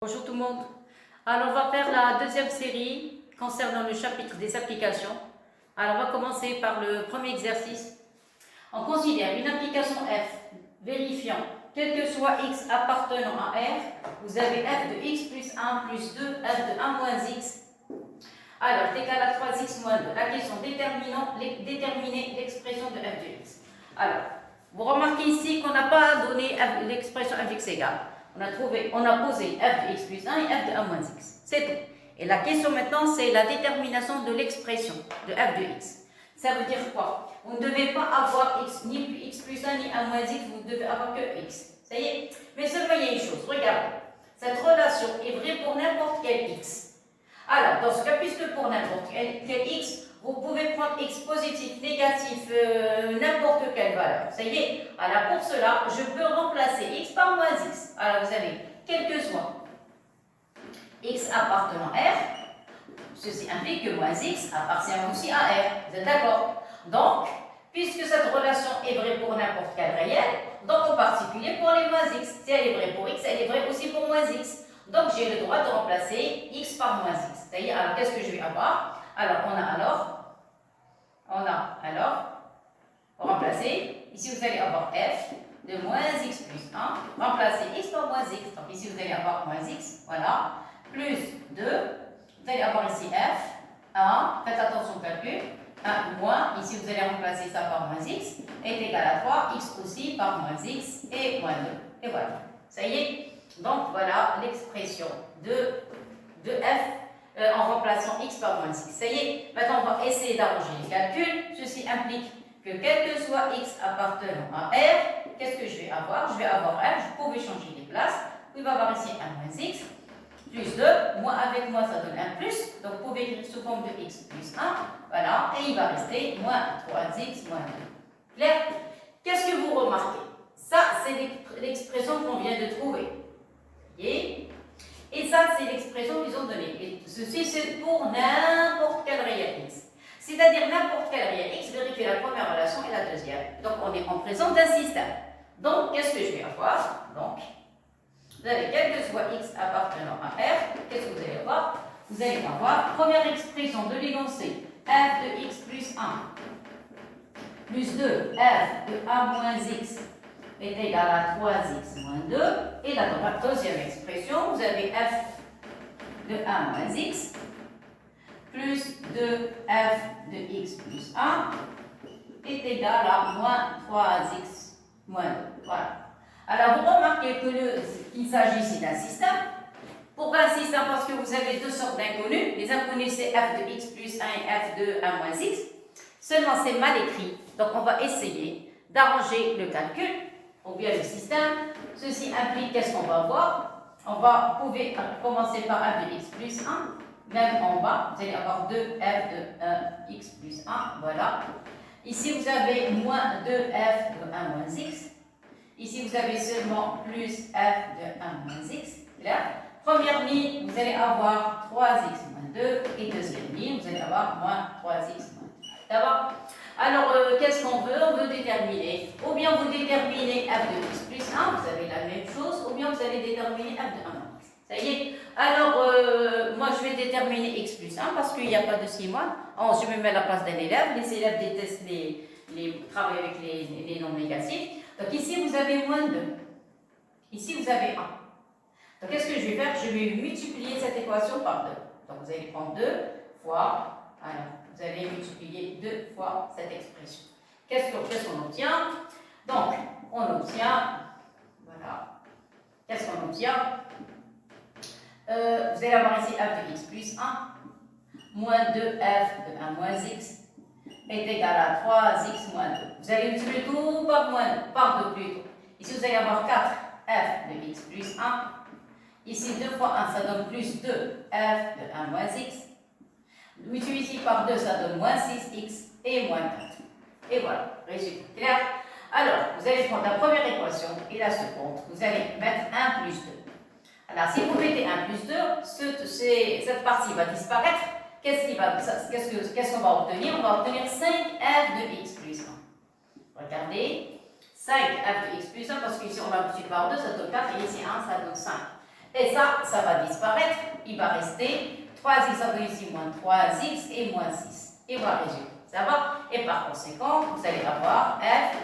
Bonjour tout le monde. Alors on va faire la deuxième série concernant le chapitre des applications. Alors on va commencer par le premier exercice. On considère une application f vérifiant quel que soit x appartenant à R. Vous avez f de x plus 1 plus 2, f de 1 moins x. Alors c'est égal à 3x moins 2. La question déterminer l'expression de f de x. Alors vous remarquez ici qu'on n'a pas donné l'expression f de x égale. On a posé f de x plus 1 et f de 1 moins x. C'est tout. Et la question maintenant, c'est la détermination de l'expression de f de x. Ça veut dire quoi? Vous ne devez pas avoir x, ni x plus 1 ni 1 moins x, vous ne devez avoir que x. Ça y est? Mais seulement il y a une chose, regardez. Cette relation est vraie pour n'importe quel x. Alors, dans ce cas, puisque pour n'importe quel x, vous pouvez prendre x positif, négatif, n'importe quelle valeur. Ça y est? Alors pour cela, je peux remplacer x par moins x. Alors vous avez, quel que soit x appartenant à R, ceci implique que moins x appartient aussi à R. Vous êtes d'accord? Donc, puisque cette relation est vraie pour n'importe quel réel, donc en particulier pour les moins x. Si elle est vraie pour x, elle est vraie aussi pour moins x. Donc j'ai le droit de remplacer x par moins x. C'est-à-dire, alors qu'est-ce que je vais avoir? Alors, on va remplacer, ici vous allez avoir f de moins x plus 1, remplacer x par moins x. Donc ici vous allez avoir moins x, voilà, plus 2, vous allez avoir ici f, 1, faites attention au calcul, 1 moins, ici vous allez remplacer ça par moins x, est égal à 3, x aussi par moins x et moins 2. Et voilà, ça y est. Donc voilà l'expression de f en remplaçant x par moins x. Ça y est, maintenant on va essayer d'arranger les calculs. Ceci implique que quel que soit x appartenant à R, qu'est-ce que je vais avoir? Je vais avoir R, je pouvais changer les places. Il va y avoir ici 1 moins x, plus 2, moi avec moi ça donne 1 plus, donc vous pouvez écrire sous forme de x plus 1, voilà, et il va rester moins 3x moins 2. Clair? Qu'est-ce que vous remarquez? Ça, c'est l'expression qu'on vient de trouver. Et ça, c'est l'expression qu'ils ont donnée. Et ceci, c'est pour n'importe quel réel x. C'est-à-dire n'importe quel réel x, vérifier la première relation et la deuxième. Donc, on est en présence d'un système. Donc, qu'est-ce que je vais avoir? Donc, vous avez quel que soit x appartenant à R, qu'est-ce que vous allez avoir? Vous allez avoir, première expression de l'énoncé, f de x plus 1, plus 2, f de 1 moins x, est égal à 3x moins 2. Et la deuxième expression, vous avez f de 1 moins x plus 2f de x plus 1 est égal à moins 3x moins 2. Voilà. Alors, vous remarquez qu'il s'agit ici d'un système. Pourquoi un système? Parce que vous avez deux sortes d'inconnus. Les inconnus, c'est f de x plus 1 et f de 1 moins x. Seulement, c'est mal écrit. Donc, on va essayer d'arranger le calcul ou bien le système. Ceci implique, qu'est-ce qu'on va avoir? Vous pouvez commencer par f de x plus 1, même en bas, vous allez avoir 2f de x plus 1, voilà. Ici, vous avez moins 2f de 1 moins x. Ici, vous avez seulement plus f de 1 moins x. Clair? Première ligne, vous allez avoir 3x moins 2. Et deuxième ligne, vous allez avoir moins 3x moins 2. D'accord? Alors, qu'est-ce qu'on veut? On veut déterminer. Ou bien vous déterminez f de x plus 1, vous avez la même chose, ou bien vous allez déterminer f de 1 moins x. Ça y est? Alors, moi, je vais déterminer x plus 1 parce qu'il n'y a pas de 6 mois. Oh, je me mets à la place d'un élève. Les élèves détestent les travaux avec les nombres négatifs. Donc, ici, vous avez moins 2. Ici, vous avez 1. Donc, qu'est-ce que je vais faire? Je vais multiplier cette équation par 2. Donc, vous allez prendre 2 fois... Alors, vous allez multiplier 2 fois cette expression. Qu'est-ce qu'on obtient? Donc, on obtient, voilà, qu'est-ce qu'on obtient? Vous allez avoir ici f de x plus 1, moins 2f de 1 moins x, est égal à 3x moins 2. Vous allez multiplier tout par 2 plutôt. Ici, vous allez avoir 4f de x plus 1. Ici, 2 fois 1, ça donne plus 2f de 1 moins x. Multiplié par 2, ça donne moins 6x et moins 4. Et voilà, résultat. Clair? Alors, vous allez prendre la première équation et la seconde. Vous allez mettre 1 plus 2. Alors, si vous mettez 1 plus 2, cette partie va disparaître. Qu'est-ce qu'on va obtenir? On va obtenir 5f de x plus 1. Regardez, 5f de x plus 1, parce qu'ici on va multiplier par 2, ça donne 4, et ici 1, ça donne 5. Et ça va disparaître. Il va rester 3x, ça donne ici moins 3x et moins 6. Et voilà, résultat. Ça va? Et par conséquent, vous allez avoir f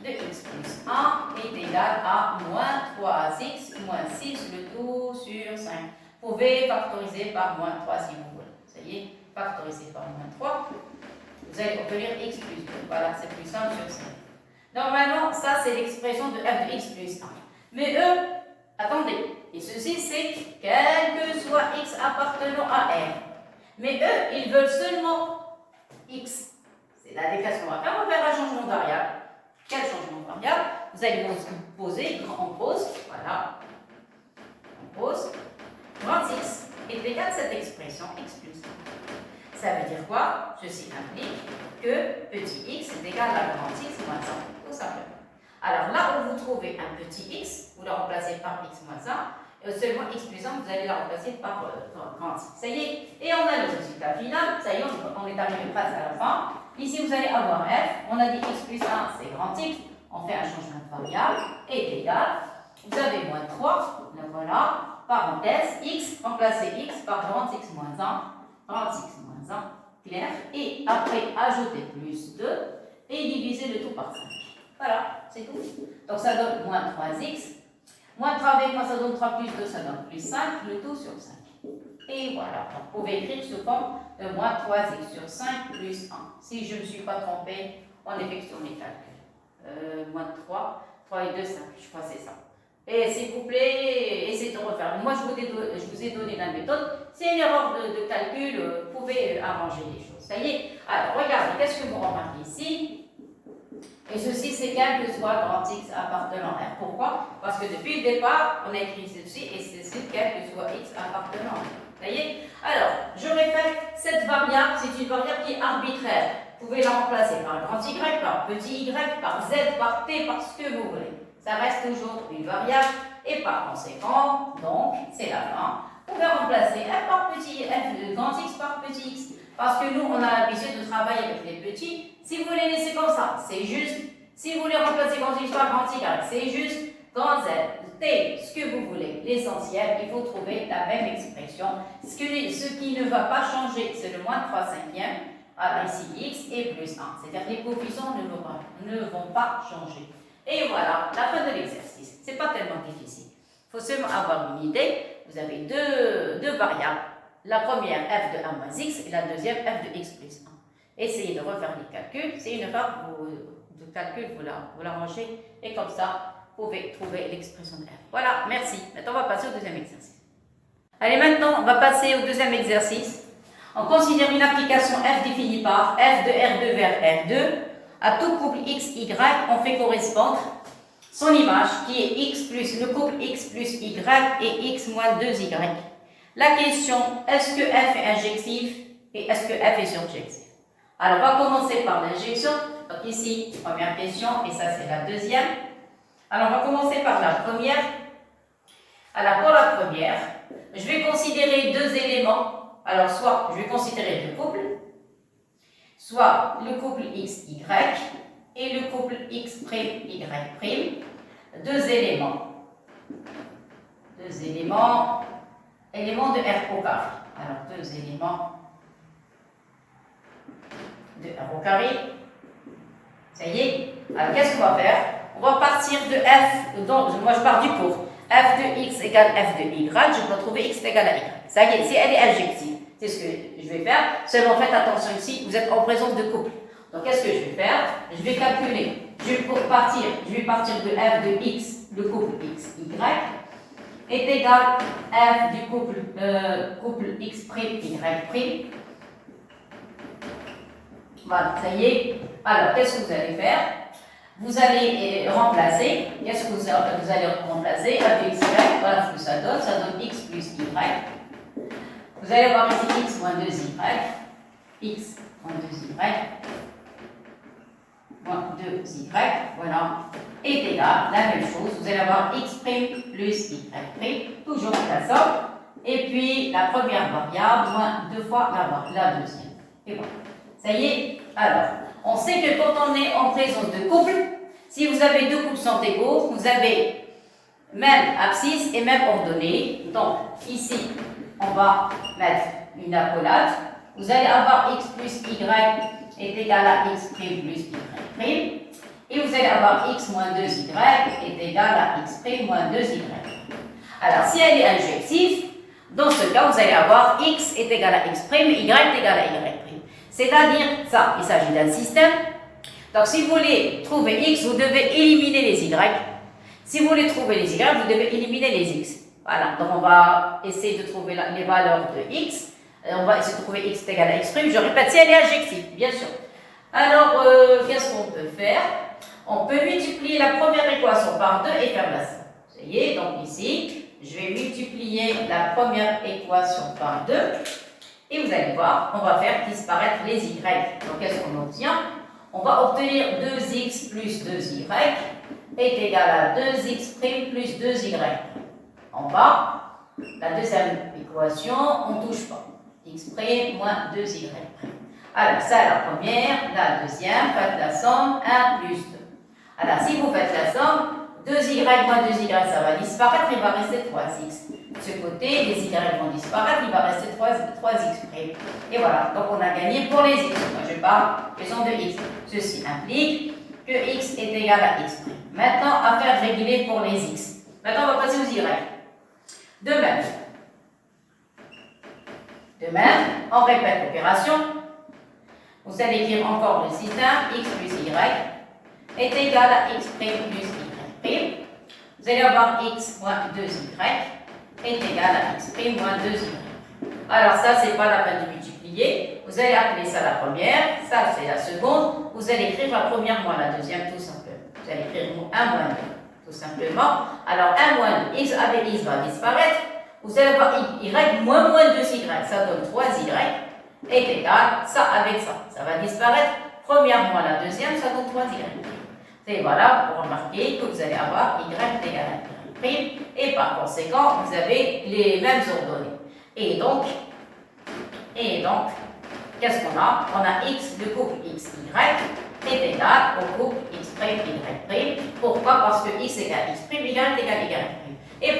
de x plus 1 est égal à moins 3x moins 6, le tout sur 5. Vous pouvez factoriser par moins 3 si vous voulez. Ça y est, factoriser par moins 3. Vous allez obtenir x plus 2. Voilà, c'est plus simple sur 5. Normalement, ça c'est l'expression de f de x plus 1. Mais eux, attendez, et ceci c'est quel que soit x appartenant à R. Mais eux, ils veulent seulement x. C'est la déclaration. On va faire un changement de variable. Quel changement de variable? Vous allez vous poser, on pose, voilà, on pose, grand x est égal à cette expression x plus 1. Ça veut dire quoi? Ceci implique que petit x est égal à grand x moins 1, tout simplement. Alors là où vous trouvez un petit x, vous le remplacez par x moins 1, et seulement x plus 1, vous allez la remplacer par grand x. Ça y est, et on a le résultat final, ça y est, on est arrivé presque à la fin. Ici, vous allez avoir f, on a dit x plus 1, c'est grand x, on fait un changement de variable, est égal, vous avez moins 3, donc voilà, parenthèse, x, remplacez x par grand x moins 1, grand x moins 1, clair, et après, ajoutez plus 2, et divisez le tout par 5. Voilà, c'est tout. Donc ça donne moins 3x, moins 3 avec moi, ça donne 3 plus 2, ça donne plus 5, le tout sur 5. Et voilà, vous pouvez écrire sous forme de moins 3x sur 5 plus 1. Si je ne me suis pas trompée, on effectue les calculs. Moins 3, 3 et 2, 5, je crois que c'est ça. Et s'il vous plaît, essayez de refaire. Moi, je vous ai donné la méthode. C'est une erreur de calcul, vous pouvez arranger les choses. Ça y est. Alors, regardez, qu'est-ce que vous remarquez ici? Et ceci, c'est quel que soit grand x appartenant à R. Pourquoi? Parce que depuis le départ, on a écrit ceci et ceci, quel que soit x appartenant à R. Ça y est? Alors, je répète, cette variable, c'est une variable qui est arbitraire. Vous pouvez la remplacer par grand y, par petit y, par z, par t, par ce que vous voulez. Ça reste toujours une variable et par conséquent, donc, c'est la fin. Vous pouvez remplacer f par petit f, grand x par petit x. Parce que nous, on a l'habitude de travailler avec les petits. Si vous les laissez comme ça, c'est juste. Si vous voulez remplacer grand x par grand y, c'est juste. Grand z, t, ce que vous voulez. L'essentiel, il faut trouver la même expression. Ce qui ne va pas changer, c'est le moins 3 cinquièmes. Alors ici, x et plus 1. C'est-à-dire que les coefficients ne vont pas changer. Et voilà, la fin de l'exercice. C'est pas tellement difficile. Il faut seulement avoir une idée. Vous avez deux variables. La première, f de 1 moins x, et la deuxième, f de x plus 1. Essayez de refaire les calculs. C'est une erreur de calcul, vous la rangez, et comme ça, vous pouvez trouver l'expression de f. Voilà, merci. Maintenant, on va passer au deuxième exercice. Allez, maintenant, on va passer au deuxième exercice. On considère une application f définie par f de R2 vers R2. À tout couple x, y, on fait correspondre son image, qui est x plus le couple x plus y et x moins 2y. La question, est-ce que f est injectif et est-ce que f est surjectif? Alors, on va commencer par l'injection. Donc ici, première question, et ça c'est la deuxième. Alors, on va commencer par la première. Alors, pour la première, je vais considérer deux éléments. Alors, soit je vais considérer deux couples, soit le couple x, y et le couple x', y'. Deux éléments. Éléments de R au carré. Alors, deux éléments de R au carré. Ça y est. Alors, qu'est-ce qu'on va faire? On va partir de f, donc moi je pars du cours. F de x égale f de y, je peux trouver x égal à y. Ça y est, si elle est injective, c'est ce que je vais faire. Seulement faites attention ici, vous êtes en présence de couple. Donc, qu'est-ce que je vais faire? Je vais calculer. Je vais partir de f de x, le couple x, y, est égal à f du couple x', y'. Voilà, ça y est. Alors, qu'est-ce que vous allez faire? Vous allez remplacer. Qu'est-ce que vous allez remplacer? F de x, y, voilà ce que ça donne. Ça donne x plus y. Vous allez avoir ici x moins 2y. X moins 2y. Moins 2y, voilà, est égal, la même chose, vous allez avoir x' plus y', toujours la somme, et puis la première variable moins 2 fois la deuxième. Et voilà. Ça y est. Alors, on sait que quand on est en présence de couple, si vous avez deux couples sont égaux, vous avez même abscisse et même ordonnée. Donc, ici, on va mettre une accolade. Vous allez avoir x plus y est égal à x' plus y'. Et vous allez avoir x moins 2y est égal à x' moins 2y. Alors, si elle est injective, dans ce cas, vous allez avoir x est égal à x', y est égal à y'. C'est-à-dire, ça, il s'agit d'un système. Donc, si vous voulez trouver x, vous devez éliminer les y. Si vous voulez trouver les y, vous devez éliminer les x. Voilà, donc on va essayer de trouver les valeurs de x. On va essayer de trouver x est égal à x'. Je répète, si elle est injective, bien sûr. Alors, qu'est-ce qu'on peut faire? On peut multiplier la première équation par 2 et faire la somme. Vous voyez, donc ici, je vais multiplier la première équation par 2. Et vous allez voir, on va faire disparaître les y. Donc, qu'est-ce qu'on obtient? On va obtenir 2x plus 2y est égal à 2x' plus 2y. En bas, la deuxième équation, on ne touche pas. X' moins 2y'. Alors, ça, la première. La deuxième, faites la somme, 1 plus 2. Alors, si vous faites la somme, 2y moins 2y, ça va disparaître, il va rester 3x. De ce côté, les y vont disparaître, il va rester 3x'. Et voilà, donc on a gagné pour les x. Moi, je parle question de x. Ceci implique que x est égal à x'. Maintenant, à faire réguler pour les x. Maintenant, on va passer aux y. De même, on répète l'opération. Vous allez écrire encore le système x plus y est égal à x' plus y'. Vous allez avoir x moins 2y est égal à x' moins 2y. Alors ça, c'est pas la peine de multiplier. Vous allez appeler ça la première, ça c'est la seconde. Vous allez écrire la première moins la deuxième tout simplement. Vous allez écrire 1 moins 2 tout simplement. Alors 1 moins 2, x avec x va disparaître. Vous allez avoir y moins 2y, ça donne 3y est égal, ça avec ça, ça va disparaître. Première moins la deuxième, ça donne 3y. Et voilà, pour remarquer que vous allez avoir y égal à y', et par conséquent, vous avez les mêmes ordonnées. Et donc, qu'est-ce qu'on a? On a x, le couple x, y est égal au couple x', y'. Pourquoi? Parce que x égale x', y est égal à y'. Et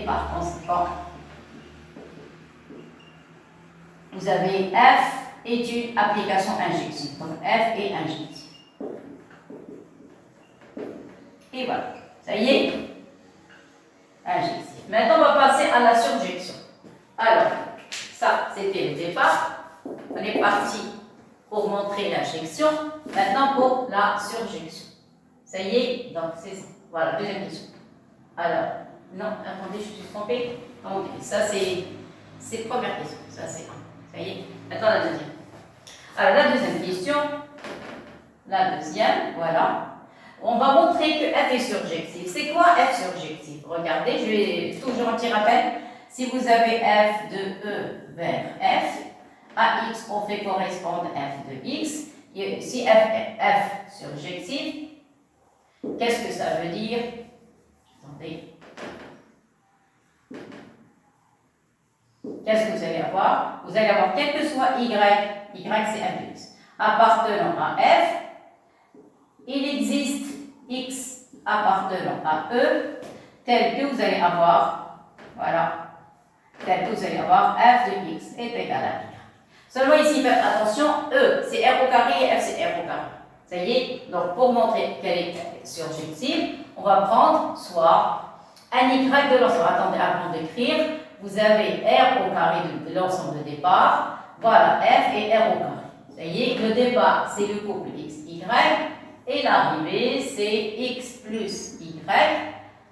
par conséquent, vous avez f est une application injective. Donc f est injective. Et voilà. Ça y est? Injective. Maintenant, on va passer à la surjection. Alors, ça, c'était le départ. On est parti pour montrer l'injection. Maintenant, pour la surjection. Ça y est? Donc, c'est ça. Voilà, deuxième question. Alors, non, attendez, je suis trompée. Attendez, ça, c'est première question. Ça, c'est un. Ça y est? Maintenant, la deuxième. Alors, la deuxième question. La deuxième, voilà. On va montrer que f est surjectif. C'est quoi f surjectif? Regardez, je vais toujours un petit rappel. Si vous avez f de E vers f, à x, on fait correspondre f de x. Et si f surjectif, qu'est-ce que ça veut dire? Attendez. Qu'est-ce que vous allez avoir? Vous allez avoir quel que soit y c'est f de x, appartenant à f, il existe x appartenant à E, tel que vous allez avoir, voilà, tel que vous allez avoir f de x est égal à y. Seulement ici, faites attention, E, c'est r au carré et f, c'est r au carré. Ça y est, donc pour montrer qu'elle est surjective, on va prendre soit un y de l'ensemble. Attendez, avant d'écrire, vous avez r au carré de l'ensemble de départ, voilà, f et r au carré. Ça y est, le départ, c'est le couple x, y, et l'arrivée, c'est x plus y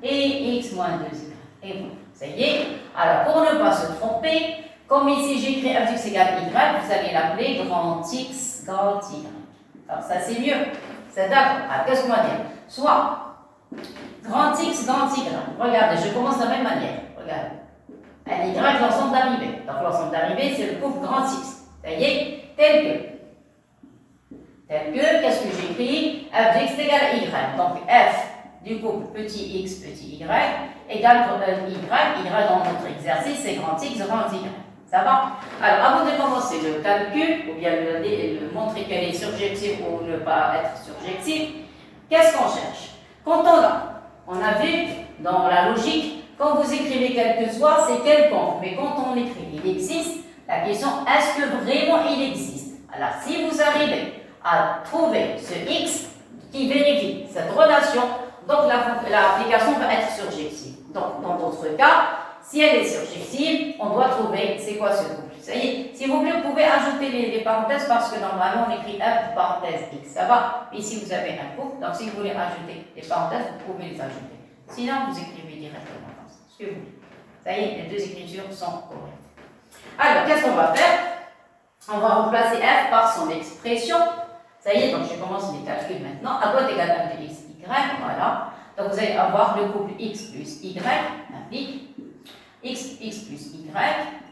et x moins 2y. Et voilà, ça y est. Alors, pour ne pas se tromper, comme ici j'écris f de x égale y, vous allez l'appeler grand x, grand y. Alors, ça c'est mieux. C'est d'accord. Alors, qu'est-ce qu'on va dire? Soit grand x, grand y. Regardez, je commence de la même manière. Regardez. Un y, l'ensemble d'arrivée. Donc, l'ensemble d'arrivée, c'est le couple grand x. Ça y est, tel que, qu'est-ce que j'écris? F de x égale à y. Donc, f du couple petit x, petit y, égale y dans notre exercice, c'est grand x, grand y. Ça va? Alors, avant de commencer le calcul, ou bien le montrer qu'elle est surjective ou ne pas être surjective, qu'est-ce qu'on cherche? Quand on a vu dans la logique, quand vous écrivez quel que soit, c'est quelconque. Mais quand on écrit il existe, la question est-ce que vraiment il existe? Alors, si vous arrivez à trouver ce X qui vérifie cette relation, donc l'application va être surjective. Donc, dans d'autres cas, si elle est surjective, on doit trouver c'est quoi ce couple. Ça y est, s'il vous plaît, vous pouvez ajouter les parenthèses parce que normalement on écrit F parenthèse X, ça va? Ici vous avez un couple, donc si vous voulez ajouter les parenthèses, vous pouvez les ajouter. Sinon, vous écrivez directement comme ça, ce que vous voulez. Ça y est, les deux écritures sont correctes. Alors, qu'est-ce qu'on va faire? On va remplacer F par son expression. Ça y est, donc je commence les calculs maintenant. A est égal à x, y, voilà. Donc vous allez avoir le couple x plus y implique x plus y,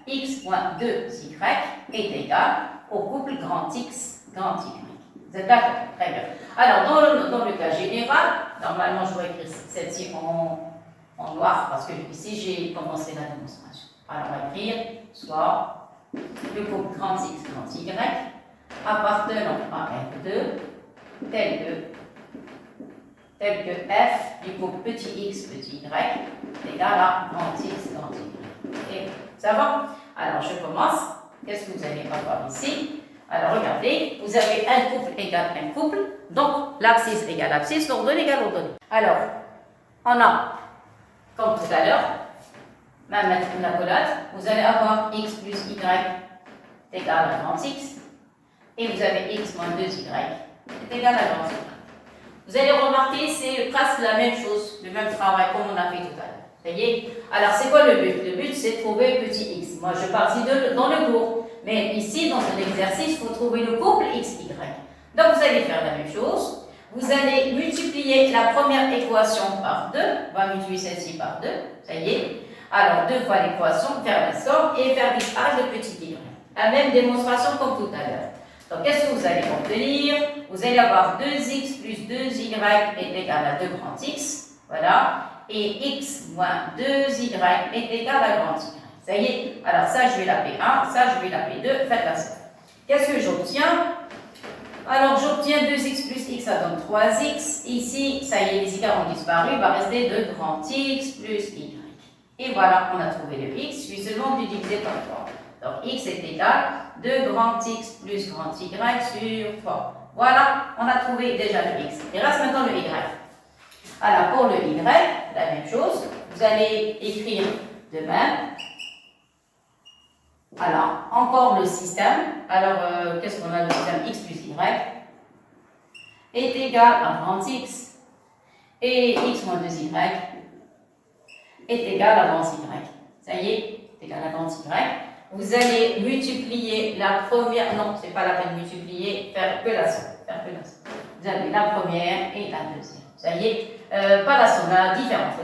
x moins 2y est égal au couple grand X, grand Y. Vous êtes d'accord? Très bien. Alors, dans le cas général, normalement, je dois écrire celle-ci en noir parce que ici, j'ai commencé la démonstration. Alors, on va écrire soit le couple grand X, grand Y appartenant à F2 tel que F du couple petit x, petit y est égal à grand X, grand Y. Et ça va? Alors, je commence. Qu'est-ce que vous allez avoir ici? Alors, regardez, vous avez un couple égale un couple, donc l'abscisse égale abscisse, l'ordonnée égale ordonnée. Alors, on a, comme tout à l'heure, même mettre une accolade, vous allez avoir x plus y égale à grand X, et vous avez x moins 2y est égal à grand Y. Vous allez remarquer, c'est presque la même chose, le même travail comme on a fait tout à l'heure. Voyez? Alors, c'est quoi le but? Le but, c'est de trouver petit x. Moi, je pars ici dans le cours. Mais ici, dans l'exercice, il faut trouver le couple x, y. Donc, vous allez faire la même chose. Vous allez multiplier la première équation par 2. On va multiplier celle-ci par 2. Ça y est. Alors, 2 fois l'équation, faire la somme et faire disparaître le petit y. La même démonstration comme tout à l'heure. Donc, qu'est-ce que vous allez obtenir? Vous allez avoir 2x plus 2y est égal à 2 grand X. Voilà. Et x moins 2y est égal à grand Y. Ça y est. Alors, ça, je vais l'appeler 1. Ça, je vais l'appeler 2. Faites la somme. Qu'est-ce que j'obtiens? Alors, j'obtiens 2x plus x, ça donne 3x. Ici, ça y est, les écarts ont disparu. Il va rester 2 grand X plus y. Et voilà, on a trouvé le x. Il suffit seulement de diviser par 3. Donc, x est égal à 2 grand X plus grand Y sur 3. Voilà, on a trouvé déjà le x. Il reste maintenant le y. Alors, pour le y, la même chose. Vous allez écrire de même. Alors, encore le système. Alors, qu'est-ce qu'on a? Le système x plus y est égal à grand X. Et x moins 2y est égal à grand Y. Ça y est, est égal à grand Y. Vous allez multiplier la première. Non, ce n'est pas la peine de multiplier, faire que la somme. Vous avez la première et la deuxième. Ça y est, pas la somme, la différence.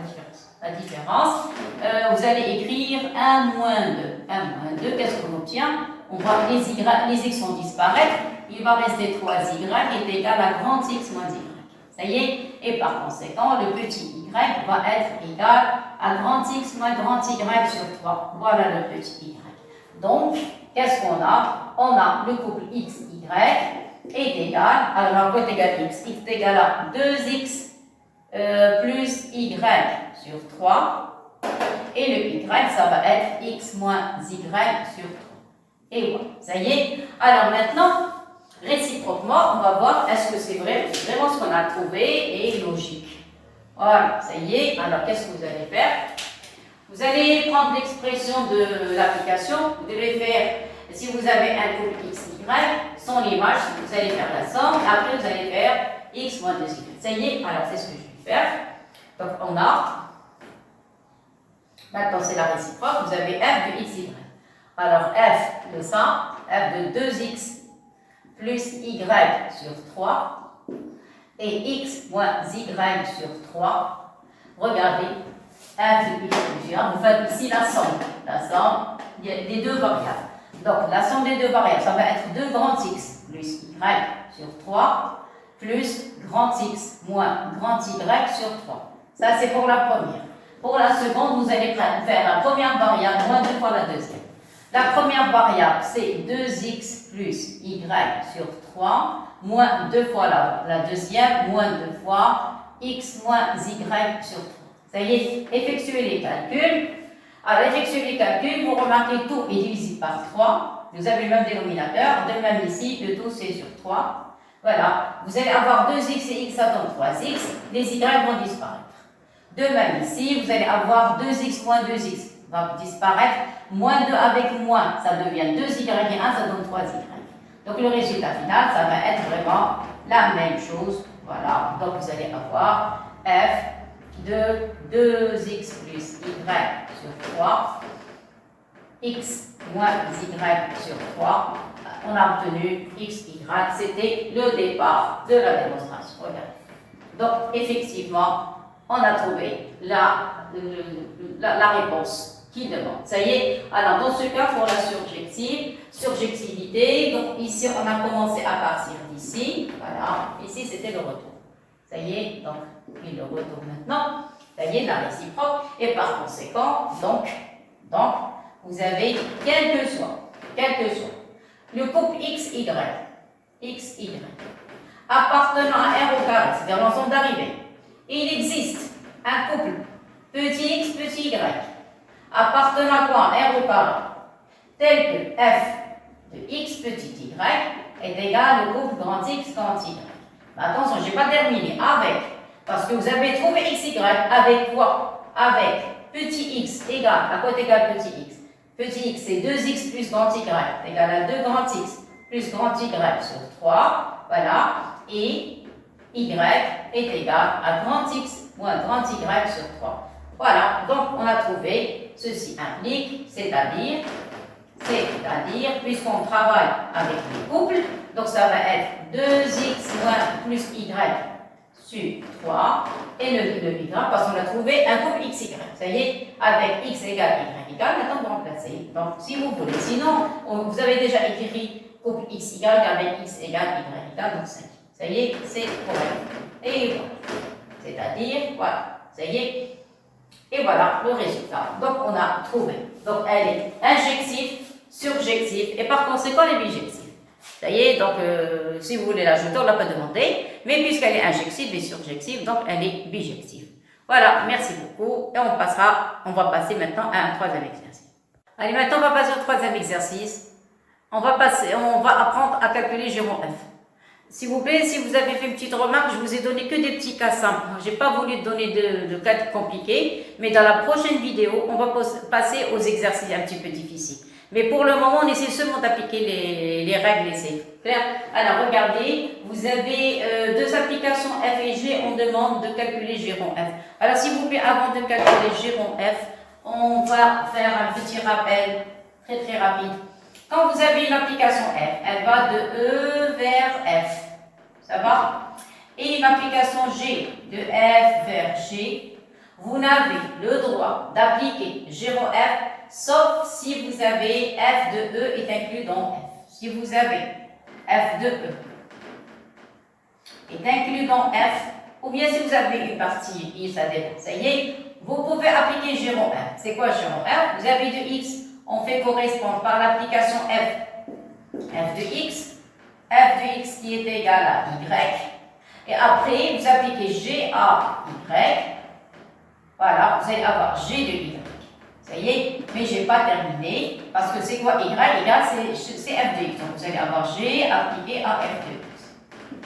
La différence, vous allez écrire 1 moins 2. 1 moins 2, qu'est-ce qu'on obtient? On voit les x vont disparaître. Il va rester 3y est égal à grand X moins y. Ça y est, et par conséquent, le petit y va être égal à grand X moins grand Y sur 3. Voilà le petit y. Donc, qu'est-ce qu'on a? On a le couple x, y est égal, alors côté égal x, x est égal à 2x plus y sur 3. Et le y, ça va être x moins y sur 3. Et voilà, ça y est. Alors maintenant, réciproquement, on va voir est-ce que c'est vraiment ce qu'on a trouvé et logique. Voilà, ça y est. Alors, qu'est-ce que vous allez faire? Vous allez prendre l'expression de l'application. Vous devez faire, si vous avez un couple x, y, sans l'image, vous allez faire la somme. Après, vous allez faire x moins 2y. Ça y est, alors c'est ce que je vais faire. Donc, on a, maintenant c'est la réciproque, vous avez f de x, y. Alors, f de ça, f de 2x plus y sur 3 et x moins y sur 3. Regardez, f de x plus y. Vous faites ici la somme des deux variables. Donc, la somme des deux variables, ça va être 2 grand X plus y sur 3 plus grand X moins grand Y sur 3. Ça, c'est pour la première. Pour la seconde, vous allez faire la première variable moins 2 fois la deuxième. La première variable, c'est 2x plus y sur 3 moins 2 fois la deuxième moins 2 fois x moins y sur 3. Ça y est, effectuez les calculs. Alors, effectuez les calculs, vous remarquez tout est divisible par 3. Vous avez le même dénominateur. De même ici, le tout c'est sur 3. Voilà, vous allez avoir 2x et x, ça donne 3x. Les y vont disparaître. De même ici, vous allez avoir 2x moins 2x va disparaître. Moins 2 avec moins, ça devient 2y et 1, ça donne 3y. Donc le résultat final, ça va être vraiment la même chose. Voilà, donc vous allez avoir f de 2x plus y sur 3, x moins y sur 3. On a obtenu x, y. C'était le départ de la démonstration. Regardez. Donc effectivement, on a trouvé la réponse qui demande. Ça y est, alors dans ce cas, pour la surjectivité, donc ici on a commencé à partir d'ici, voilà, ici c'était le retour. Ça y est, donc, et le retour maintenant, ça y est, la réciproque, et par conséquent, donc, vous avez, quel que soit, le couple x, y, appartenant à R au carré, c'est-à-dire l'ensemble d'arrivée, il existe un couple petit x, petit y, appartenant à quoi? R au carré, tel que f de x petit y est égal au couple grand X, grand Y. Mais attention, je n'ai pas terminé avec, parce que vous avez trouvé x, y, avec quoi? Avec petit x égale, à quoi est égal petit x? Petit x, c'est 2x plus grand Y, égal à 2 grand X plus grand Y sur 3, voilà, et y est égal à grand X moins grand Y sur 3. Voilà, donc on a trouvé, ceci implique, c'est-à-dire, puisqu'on travaille avec les couples, donc ça va être 2x moins plus y sur 3, et le y, parce qu'on a trouvé un couple x, y. Ça y est, avec x égale y égale, maintenant vous remplacez. Donc si vous voulez, sinon, vous avez déjà écrit couple x, y avec x égale y égale, donc 5. Ça y est, c'est correct. Et voilà. C'est-à-dire, voilà, ça y est. Et voilà le résultat. Donc on a trouvé. Donc elle est injective, surjective et par conséquent elle est bijective. Ça y est, donc si vous voulez l'ajouter, on ne l'a pas demandé, mais puisqu'elle est injective et surjective, donc elle est bijective. Voilà, merci beaucoup. Et on va passer maintenant à un troisième exercice. Allez, maintenant on va passer au troisième exercice. On va apprendre à calculer J rond F. S'il vous plaît, si vous avez fait une petite remarque, je vous ai donné que des petits cas simples. Je n'ai pas voulu donner de cas compliqués, mais dans la prochaine vidéo, on va passer aux exercices un petit peu difficiles. Mais pour le moment, on essaie seulement d'appliquer les règles essais. Clair? Alors, regardez, vous avez deux applications F et G, on demande de calculer J rond F. Alors, s'il vous plaît, avant de calculer J rond F, on va faire un petit rappel très très rapide. Quand vous avez une application F, elle va de E vers F. Ça va? Et une application G, de F vers G, vous n'avez le droit d'appliquer J rond F, sauf si vous avez F de E est inclus dans F. Si vous avez F de E est inclus dans F, ou bien si vous avez une partie I, ça dépend. Ça y est, vous pouvez appliquer J rond F. C'est quoi J rond F? Vous avez de X. On fait correspondre par l'application f de x qui est égal à y, et après vous appliquez g à y, voilà, vous allez avoir g de y. Ça y est, mais je n'ai pas terminé, parce que c'est quoi y égale, c'est f de x, donc vous allez avoir g appliqué à f de x.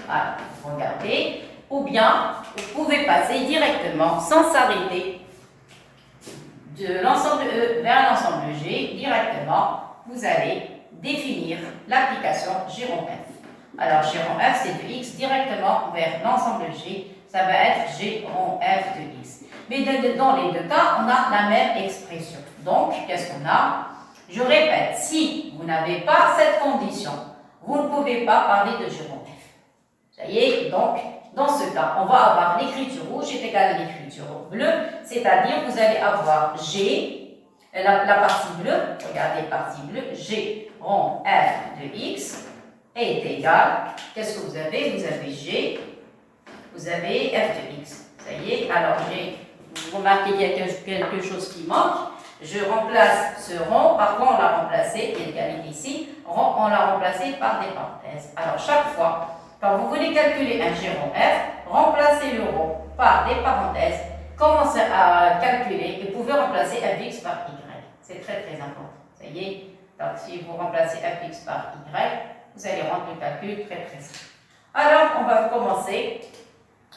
Voilà, regardez, ou bien vous pouvez passer directement, sans s'arrêter, de l'ensemble E vers l'ensemble G, directement, vous allez définir l'application J rond F. Alors, J rond F, c'est de X directement vers l'ensemble G, ça va être J rond F de X. Mais dans les deux cas, on a la même expression. Donc, qu'est-ce qu'on a? Je répète, si vous n'avez pas cette condition, vous ne pouvez pas parler de J rond F. Ça y est, donc, dans ce cas, on va avoir l'écriture rouge est égale à l'écriture bleue, c'est-à-dire vous allez avoir G, la partie bleue, regardez partie bleue, G rond F de X est égal, qu'est-ce que vous avez? Vous avez G, vous avez F de X. Ça y est, alors vous remarquez qu'il y a quelque chose qui manque, je remplace ce rond, par quoi on l'a remplacé, il y a l'égalité ici, rond, on l'a remplacé par des parenthèses. Alors chaque fois, quand vous voulez calculer un G rond F, remplacez le rond par des parenthèses, commencez à calculer et pouvez remplacer fx par y. C'est très très important. Ça y est. Donc si vous remplacez fx par y, vous allez rendre le calcul très très simple. Alors on va commencer.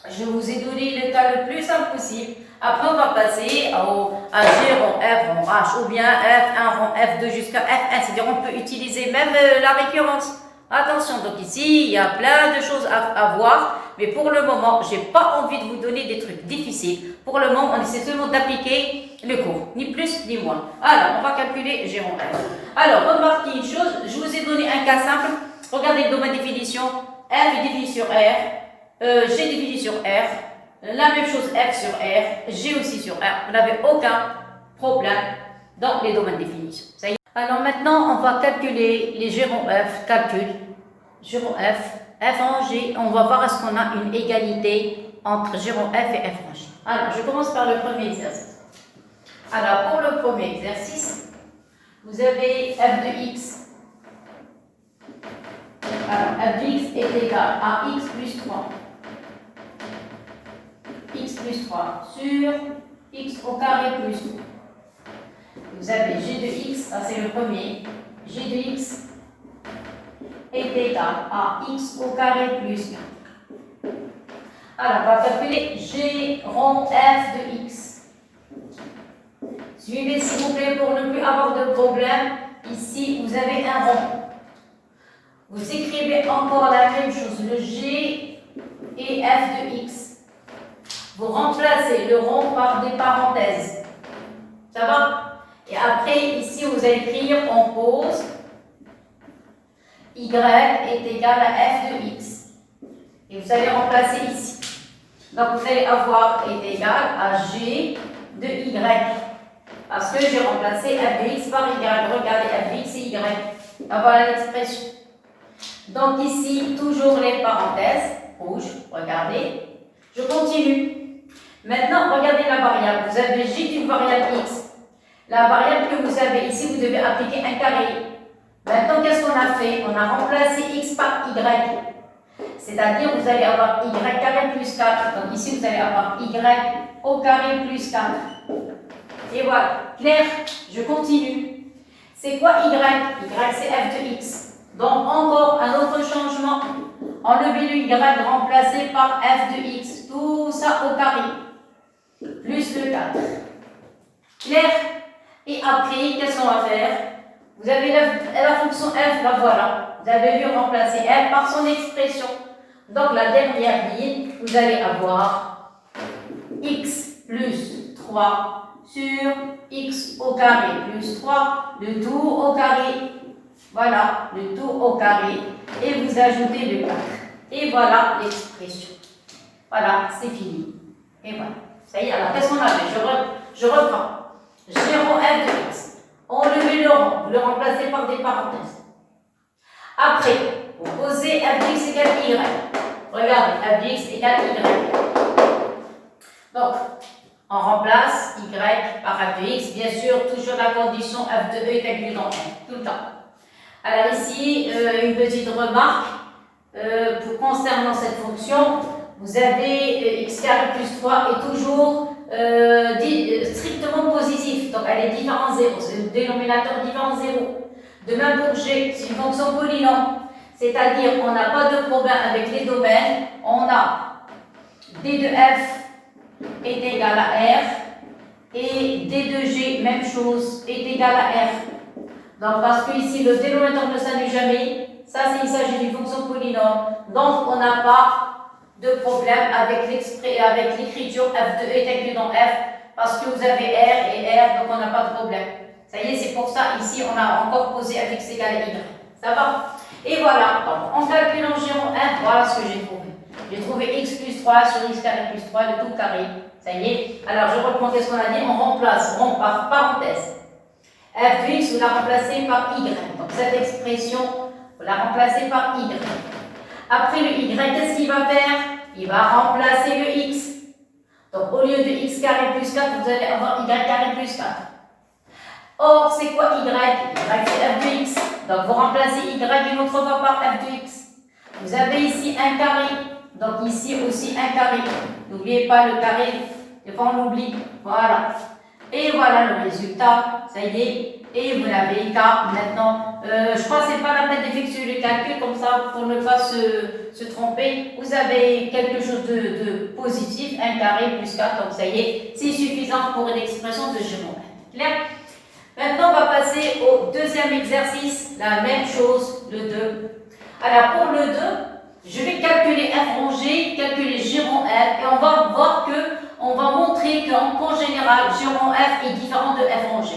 Je vous ai donné le cas le plus simple possible. Après, on va passer à G rond F rond H ou bien F1 rond F2 jusqu'à F1. C'est-à-dire on peut utiliser même la récurrence. Attention, donc ici, il y a plein de choses à voir. Mais pour le moment, je n'ai pas envie de vous donner des trucs difficiles. Pour le moment, on essaie seulement d'appliquer le cours. Ni plus, ni moins. Alors, on va calculer G rond F. Alors, remarquez une chose. Je vous ai donné un cas simple. Regardez le domaine définition. F est défini sur R. G défini sur R. La même chose F sur R, G aussi sur R. Vous n'avez aucun problème dans les domaines de définition. Ça y est. Alors maintenant, on va calculer les G rond F. Calcul. G rond F. F en G. On va voir est-ce qu'on a une égalité entre G rond F et F en G. Alors, je commence par le premier exercice. Alors, pour le premier exercice, vous avez F de X. Alors, F de X est égal à X plus 3. X plus 3 sur X au carré plus 3. Vous avez G de X, ça c'est le premier. G de X est égal à X au carré plus 4. Alors, on va calculer G rond F de X. Suivez s'il vous plaît pour ne plus avoir de problème. Ici, vous avez un rond. Vous écrivez encore la même chose, le G et F de X. Vous remplacez le rond par des parenthèses. Ça va? Et après, ici, vous allez écrire en pause Y est égal à F de X. Et vous allez remplacer ici. Donc, vous allez avoir est égal à G de Y. Parce que j'ai remplacé F de X par Y. Regardez, F de X et Y. Voilà l'expression. Donc, ici, toujours les parenthèses rouges. Regardez. Je continue. Maintenant, regardez la variable. Vous avez G d'une variable X. La variable que vous avez ici, vous devez appliquer un carré. Maintenant, qu'est-ce qu'on a fait? On a remplacé X par Y. C'est-à-dire, vous allez avoir Y carré plus 4. Donc ici, vous allez avoir Y au carré plus 4. Et voilà. Clair? Je continue. C'est quoi Y? Y, c'est F de X. Donc, encore un autre changement. Enlevez le Y, remplacé par F de X. Tout ça au carré. Plus le 4. Clair? Et après, qu'est-ce qu'on va faire? Vous avez la fonction f, la voilà. Vous avez vu remplacer f par son expression. Donc, la dernière ligne, vous allez avoir x plus 3 sur x au carré plus 3, le tout au carré. Voilà, le tout au carré. Et vous ajoutez le 4. Et voilà l'expression. Voilà, c'est fini. Et voilà. Ça y est, alors qu'est-ce qu'on a fait? Je reprends. G rond f de x. Enlevez le rond, vous le remplacez par des parenthèses. Après, vous posez f de x égale y. Regardez, f de x égale y. Donc, on remplace y par f de x. Bien sûr, toujours la condition f de e est inclus dans f, tout le temps. Alors ici, une petite remarque concernant cette fonction. Vous avez x carré plus 3 est toujours strictement positif. Donc elle est différent 0. C'est le dénominateur différent 0. De même pour g, c'est une fonction polynôme. C'est-à-dire qu'on n'a pas de problème avec les domaines. On a d de f est égal à r. Et d de g, même chose, est égal à r. Donc parce que ici le dénominateur ne s'annule jamais. Ça, il s'agit d'une fonction polynôme. Donc on n'a pas de problème avec l'écriture f de e est inclus dans f parce que vous avez r et r, donc on n'a pas de problème. Ça y est, c'est pour ça ici on a encore posé f x égale à y. Ça va? Et voilà, donc en calculant G rond f, voilà ce que j'ai trouvé. J'ai trouvé x plus 3 sur x carré plus 3, le tout carré. Ça y est. Alors je reprends ce qu'on a dit, on remplace rond par parenthèse. F de x, vous la remplacez par y. Donc cette expression, vous la remplacez par y. Après le y, qu'est-ce qu'il va faire? Il va remplacer le x. Donc au lieu de x carré plus 4, vous allez avoir y carré plus 4. Or, c'est quoi y? Y, c'est f de x. Donc vous remplacez y une autre fois par f de x. Vous avez ici un carré. Donc ici aussi un carré. N'oubliez pas le carré, des fois on l'oublie. Voilà. Et voilà le résultat. Ça y est. Et vous l'avez K maintenant. Je crois que ce n'est pas la peine d'effectuer le calcul comme ça pour ne pas se tromper. Vous avez quelque chose de positif, un carré plus 4. Donc ça y est, c'est suffisant pour une expression de Gémeaux. Clair? Maintenant, on va passer au deuxième exercice. La même chose, le 2. Alors pour le 2, je vais calculer f rangé, calculer G rond f, et on va voir on va montrer qu'en général, G rond f est différent de f rangé.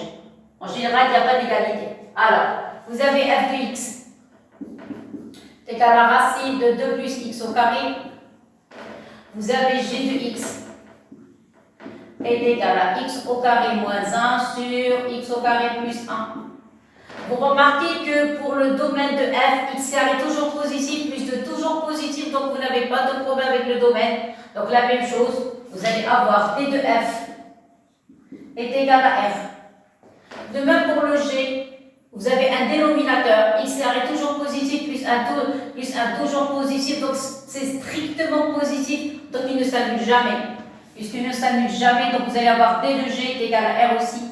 En général, il n'y a pas d'égalité. Alors, vous avez f de x est égal à la racine de 2 plus x au carré. Vous avez g de x est égal à x au carré moins 1 sur x au carré plus 1. Vous remarquez que pour le domaine de f, x carré est toujours positif, plus de toujours positif, donc vous n'avez pas de problème avec le domaine. Donc la même chose, vous allez avoir d de f est égal à f. De même pour le g, vous avez un dénominateur, x carré toujours positif, plus un toujours positif, donc c'est strictement positif, donc il ne s'annule jamais. Puisqu'il ne s'annule jamais, donc vous allez avoir d de g est égal à r aussi.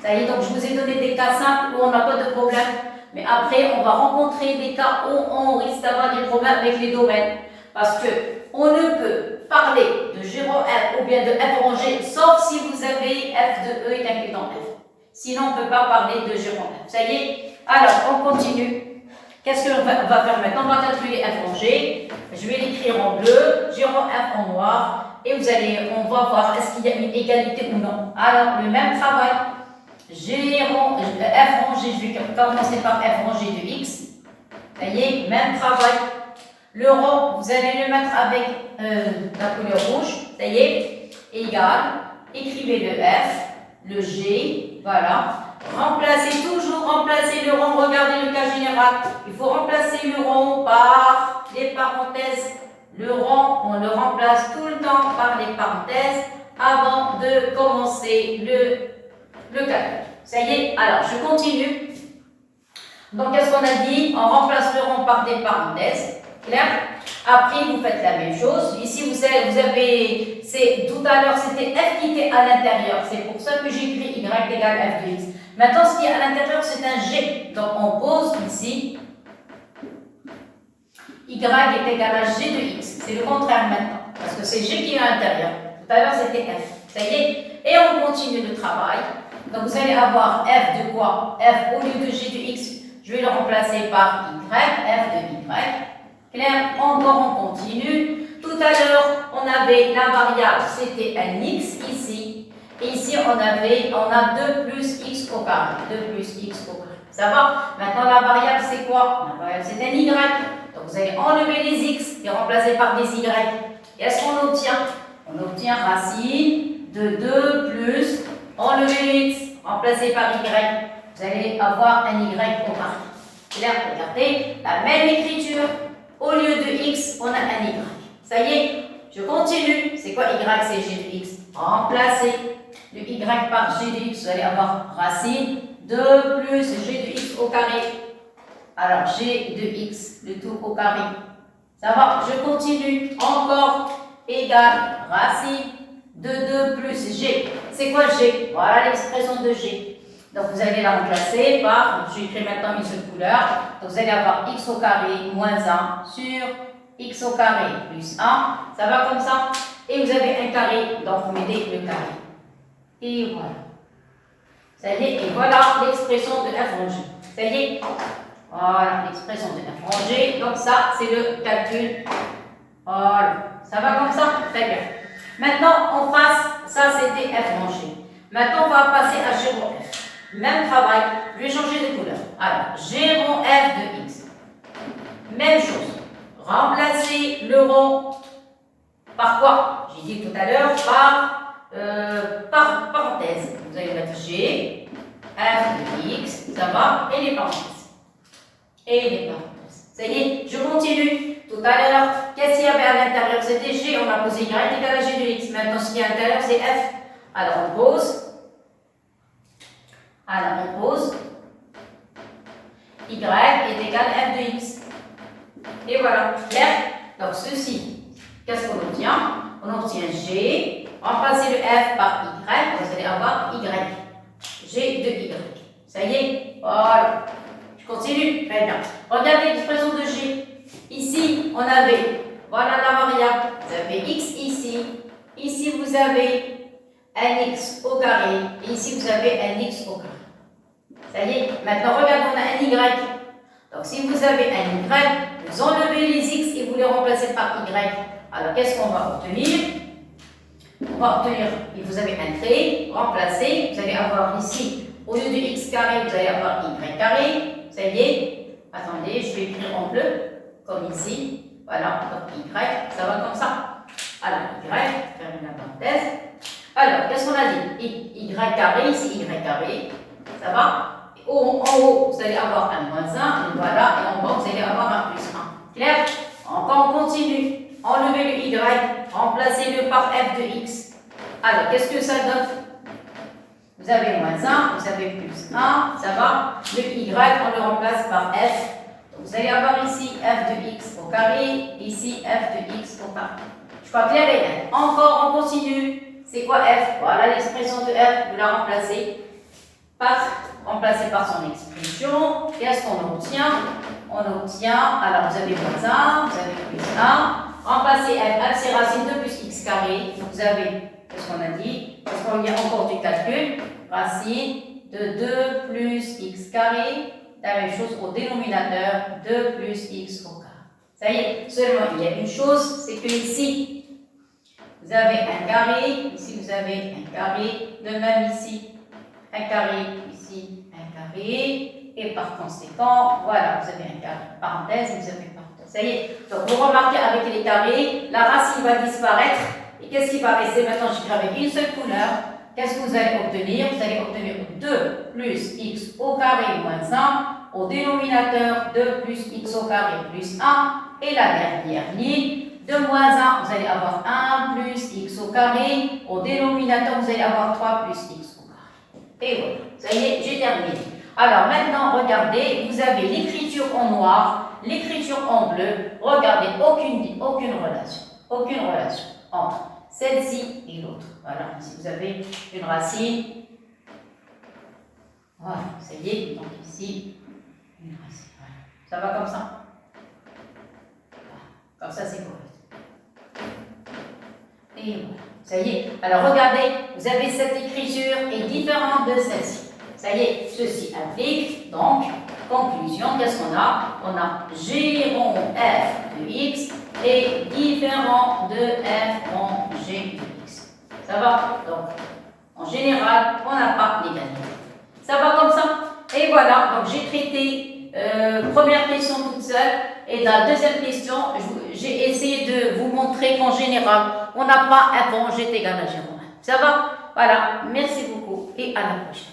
Ça y est, donc je vous ai donné des cas simples où on n'a pas de problème. Mais après, on va rencontrer des cas où on risque d'avoir des problèmes avec les domaines. Parce que on ne peut parler de G rond f ou bien de f rangé, sauf si vous avez f de e est inclus dans f. Sinon, on ne peut pas parler de G rond f. Ça y est. Alors, on continue. Qu'est-ce qu'on va faire maintenant? On va calculer f rangé. Je vais l'écrire en bleu, G rond f en noir. Et on va voir est-ce qu'il y a une égalité ou non. Alors, le même travail. F rangé, je vais commencer par f rangé de x. Ça y est, même travail. Le rond, vous allez le mettre avec la couleur rouge. Ça y est, égal. Écrivez le f, le g, voilà. Toujours remplacer le rond. Regardez le cas général. Il faut remplacer le rond par des parenthèses. Le rond, on le remplace tout le temps par les parenthèses avant de commencer le calcul. Ça y est, alors je continue. Donc, qu'est-ce qu'on a dit? On remplace le rond par des parenthèses. Clair? Après, vous faites la même chose. Ici, vous avez, tout à l'heure, c'était f qui était à l'intérieur. C'est pour ça que j'ai écrit y égale f de x. Maintenant, ce qui est à l'intérieur, c'est un g. Donc, on pose ici y est égal à g de x. C'est le contraire maintenant, parce que c'est g qui est à l'intérieur. Tout à l'heure, c'était f. Ça y est? Et on continue le travail. Donc, vous allez avoir f de quoi? F au lieu de g de x, je vais le remplacer par y, f de y. Clair? Encore, on continue. Tout à l'heure, on avait la variable, c'était un x ici. Et ici, on a 2 plus x au carré. 2 plus x au carré. Ça va? Maintenant, la variable, c'est quoi? La variable, c'est un y. Donc, vous allez enlever les x et remplacer par des y. Et est-ce qu'on obtient? On obtient racine de 2 plus, enlever le x, remplacer par y. Vous allez avoir un y au carré. Clair? Regardez, la même écriture. Au lieu de x, on a un y. Ça y est, je continue. C'est quoi y? C'est g de x. Remplacez le y par g de x. Vous allez avoir racine 2 plus g de x au carré. Alors, g de x, le tout au carré. Ça va? Je continue. Encore égal racine de 2 plus g. C'est quoi g? Voilà l'expression de g. Donc, vous allez la remplacer par, je vais écrire maintenant une seule couleur. Donc, vous allez avoir x au carré moins 1 sur x au carré plus 1. Ça va comme ça? Et vous avez un carré, donc vous mettez le carré. Et voilà. Ça y est, et voilà l'expression de f rangé. Ça y est? Voilà l'expression de f rangé. Donc, ça, c'est le calcul. Voilà. Ça va comme ça? Très bien. Maintenant, on passe, ça c'était f rangé. Maintenant, on va passer à g rond f. Même travail, je vais changer de couleur. Alors, G rond f de x. Même chose. Remplacer le rond par quoi? J'ai dit tout à l'heure par parenthèse. Vous allez mettre G, f de x, ça va, et les parenthèses. Et les parenthèses. Ça y est, je continue. Tout à l'heure, qu'est-ce qu'il y avait à l'intérieur? C'était G, on a posé y égal à G de x. Maintenant, ce qui est à l'intérieur, c'est f. Alors, on pose. Alors, on pose y est égal à f de x. Et voilà, clair? Donc, ceci, Qu'est-ce qu'on obtient? On obtient G, remplacez le F par Y, vous allez avoir Y. G de Y. Ça y est, voilà. Je continue, très bien. Regardez l'expression de G. Ici, on avait, voilà la variable, vous avez X ici. Ici, vous avez un X au carré. Et ici, vous avez un X au carré. Ça y est, maintenant regardons, on a un Y. Donc si vous avez un Y, vous enlevez les X et vous les remplacez par Y. Alors qu'est-ce qu'on va obtenir? On va obtenir, et vous avez un trait, remplacé, vous allez avoir ici, au lieu de X carré, vous allez avoir Y carré. Ça y est, attendez, je vais écrire en bleu, comme ici. Voilà, donc Y, ça va comme ça. Alors Y, fermez la parenthèse. Alors, qu'est-ce qu'on a dit? Y carré, ici Y carré, ça va? En haut, vous allez avoir un moins 1, et voilà, et en bas, vous allez avoir un plus 1. Clair? Encore, on continue. Enlevez le Y, remplacez-le par F de X. Alors, qu'est-ce que ça donne? Vous avez moins 1, vous avez plus 1, ça va? Le Y, on le remplace par F. Donc, vous allez avoir ici F de X au carré, ici F de X au carré. Je crois clair et net. Encore, on continue. C'est quoi F? Voilà l'expression de F, vous la remplacez par son expression. Qu'est-ce qu'on obtient? On obtient, alors vous avez moins 1, vous avez plus 1. Remplacez F, c'est racine de plus X carré. Donc vous avez, qu'est-ce qu'on a dit? Parce qu'il y a encore du calcul. Racine de 2 plus X carré. La même chose au dénominateur, 2 plus X au carré. Ça y est, seulement il y a une chose, c'est que ici, vous avez un carré, ici vous avez un carré, de même ici, un carré, ici, un carré, et par conséquent, voilà, vous avez un carré, parenthèse, et vous avez parenthèse. Ça y est, donc vous remarquez avec les carrés, la racine va disparaître, et qu'est-ce qui va rester? Maintenant, j'écris avec une seule couleur. Qu'est-ce que vous allez obtenir? Vous allez obtenir 2 plus x au carré moins 1, au dénominateur 2 plus x au carré plus 1, et la dernière ligne, de moins 1, vous allez avoir 1 plus x au carré, au dénominateur, vous allez avoir 3 plus x au carré. Et voilà, ça y est, j'ai terminé. Alors maintenant, regardez, vous avez l'écriture en noir, l'écriture en bleu, regardez, aucune relation entre celle-ci et l'autre. Voilà, ici vous avez une racine. Voilà, ça y est, donc ici, une racine. Voilà. Ça va comme ça? Voilà. Comme ça, c'est correct. Et voilà, ça y est. Alors regardez, vous avez cette écriture est différente de celle-ci. Ça y est, ceci implique, donc, conclusion, qu'est-ce qu'on a? On a G rond F de X est différent de F rond G de X. Ça va? Donc, en général, on n'a pas l'égalité. Ça va comme ça? Et voilà, donc j'ai traité première question toute seule. Et dans la deuxième question, j'ai essayé de vous montrer qu'en général, on n'a pas F rond G égal à G rond F. Ça va? Voilà, merci beaucoup et à la prochaine.